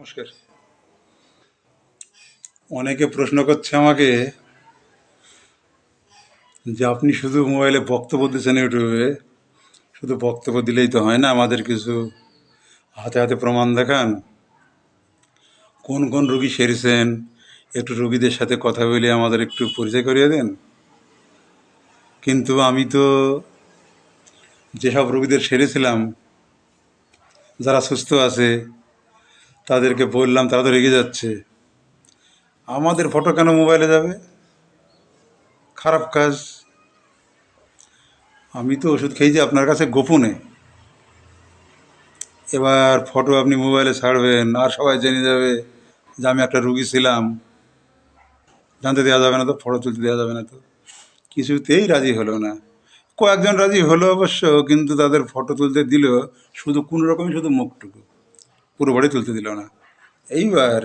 নমস্কার। অনেকে প্রশ্ন করছে আমাকে যে আপনি শুধু মোবাইলে বক্তব্য দিচ্ছেন ইউটিউবে, শুধু বক্তব্য দিলেই তো হয় না, আমাদের কিছু হাতে হাতে প্রমাণ দেখান। কোন কোন রোগী সেরেছেন একটু রোগীদের সাথে কথা বলে আমাদের একটু পরিচয় করিয়ে দেন। কিন্তু আমি তো যেসব রোগীদের সেরেছিলাম, যারা সুস্থ আছে, তাদেরকে বললাম, তারা তো রেগে যাচ্ছে। আমাদের ফটো কেন মোবাইলে যাবে? খারাপ কাজ। আমি তো ওষুধ খেয়েছি আপনার কাছে গোপনে, এবার ফটো আপনি মোবাইলে ছাড়বেন আর সবাই জেনে যাবে যে আমি একটা রুগী ছিলাম। জানতে দেওয়া যাবে না তো, ফটো তুলতে দেওয়া যাবে না তো। কিছুতেই রাজি হলো না। কয়েকজন রাজি হলো অবশ্য, কিন্তু তাদের ফটো তুলতে দিল শুধু কোনো রকমই, শুধু মুখটুকু, পুরো বডি তুলতে দিল না। এইবার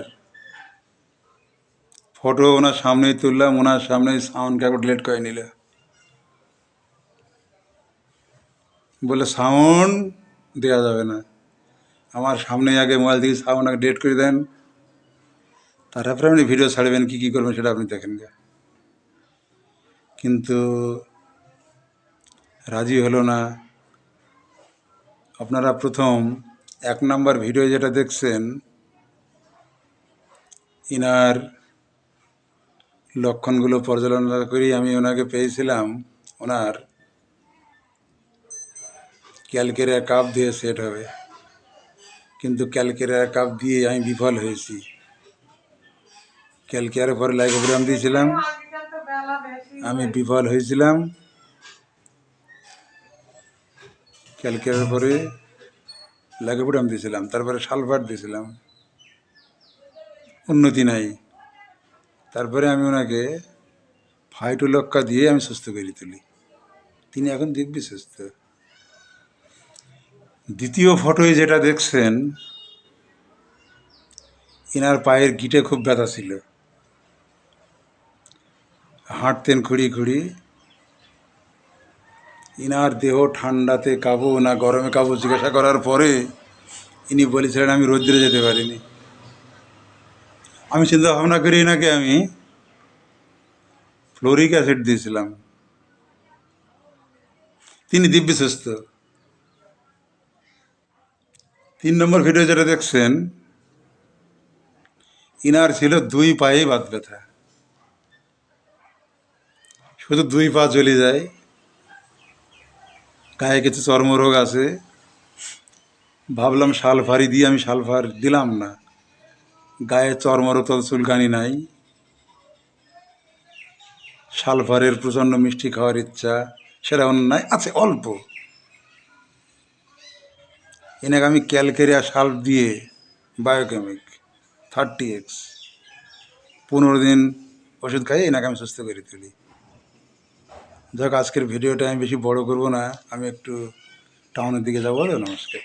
ফটো ওনার সামনেই তুললাম, ওনার সামনেই সাউন্ডকে একবার ডিলিট করে নিল। বলে সাউন্ড দেওয়া যাবে না। আমার সামনেই আগে মোবাইল থেকে সাউন্ড আগে ডিলিট করে দেন, তারপরে আপনি ভিডিও ছাড়বেন, কী কী করবেন সেটা আপনি দেখেন গে। কিন্তু রাজি হলো না। আপনারা প্রথম 1 নম্বর ভিডিও যেটা দেখছেন, ইনার লক্ষণগুলো পর্যালোচনা করেই আমি ওনাকে পেয়েছিলাম। ওনার ক্যালকেরিয়া কাপ দিয়ে সেট হবে, কিন্তু ক্যালকেরিয়া কাপ দিয়ে আমি বিফল হয়েছি। ক্যালকেরিয়ার পরে লাইকোগ্রাম দিয়েছিলাম, আমি বিফল হয়েছিলাম। ক্যালকেরিয়ার পরে লাইকোগ্রাম দিয়েছিলাম, তারপরে সালফার দিয়েছিলাম, উন্নতি নাই। তারপরে আমি ওনাকে ফাইটোলক্কা দিয়ে আমি সুস্থ করে তুলি। তিনি এখন দিব্যি সুস্থ। দ্বিতীয় ফটোয় যেটা দেখছেন, এনার পায়ের গিঁটে খুব ব্যথা ছিল, হাঁটতেন খুঁড়ি খুঁড়ি। ইনার দেহ ঠান্ডাতে কাবু না গরমে কাবু জিজ্ঞাসা করার পরে ইনি বলেছিলেন আমি রৌদ্রে যেতে পারিনি। আমি চিন্তা ভাবনা করি এনাকে আমি ফ্লোরিক অ্যাসিড দিয়েছিলাম, তিনি দিব্যি সুস্থ। 3 নম্বর ভিডিও যেটা দেখছেন, ইনার ছিল 2 পায়েই বাত ব্যথা, শুধু 2 পা জ্বলে যায়, গায়ে কিছু চর্মরোগ আছে। ভাবলাম সালফারি দিয়ে, আমি সালফার দিলাম না, গায়ে চর্মরোগ তত চুলকানি নাই। সালফারের প্রচণ্ড মিষ্টি খাওয়ার ইচ্ছা, সেটা নাই, আছে অল্প। এনাকে আমি ক্যালকেরিয়া সাল্ফ দিয়ে বায়োকেমিক 30x 15 দিন ওষুধ খাইয়ে এনাকে আমি সুস্থ করে তুলি। যাক, আজকের ভিডিওটা আমি বেশি বড় করব না, আমি একটু টাউনের দিকে যাবো। নমস্কার।